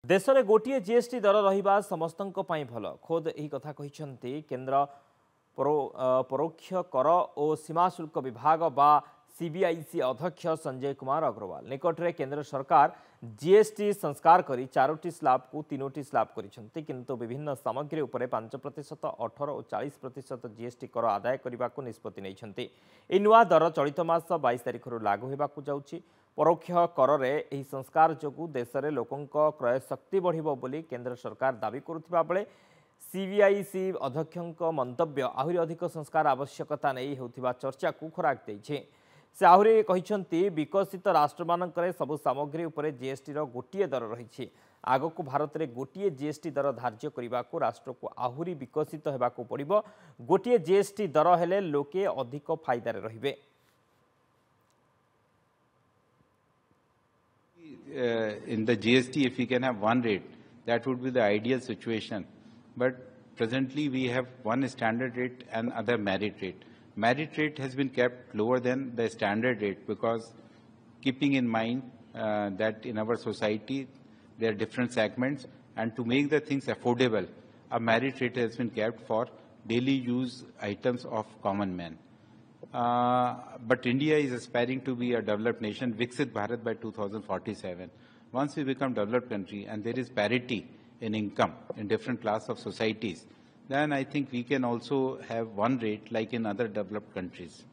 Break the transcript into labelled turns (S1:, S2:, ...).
S1: देश में गोटे जीएसटी दर रहा समस्त भल खोद यही कथा कहते केन्द्र परोक्ष कर और सीमा शुल्क विभाग बा सीबीआईसी अध्यक्ष संजय कुमार अग्रवाल निकटरे केंद्र सरकार जीएसटी संस्कार करी 4टी स्लैब को 3टी स्लैब करिसेंती किंतु विभिन्न सामग्री उपरे 5%, 18% और 40% जीएसटी कर आदाय करने को निष्पत्ति नहीं। ए नुआ दर चलित मास 22 तारिख लागू होगाकू जाउछि। परोक्ष कर रे एही संस्कार जोगु देश में लोकों क्रय शक्ति बढ़िबो बोली केंद्र सरकार दाबी करुथिबा बेले सीबीआईसी अध्यक्ष मंतव्य आहुरी अधिक संस्कार आवश्यकता नहीं होथिबा चर्चा को खोराक देइछे। से आहुरी कहिसंती विकसित राष्ट्र मानकरे सबु सामग्री उपरे जीएसटी रो गोटिए दर रही। आगो को भारत में गोटिए जीएसटी दर धार्य करने को राष्ट्र को आहुरी विकसित होगाकू पड़िबो। गोटिए जीएसटी दर हेले लोके अधिक फायदा रे रहिबे।
S2: In the GST, if we can have one rate, that would be the ideal situation. But presently, we have one standard rate and other merit rate. Merit rate has been kept lower than the standard rate because keeping in mind that in our society, there are different segments, and to make the things affordable, a merit rate has been kept for daily use items of common man. But India is aspiring to be a developed nation, Viksit Bharat by 2047. Once we become developed country and there is parity in income in different class of societies, then I think we can also have one rate like in other developed countries.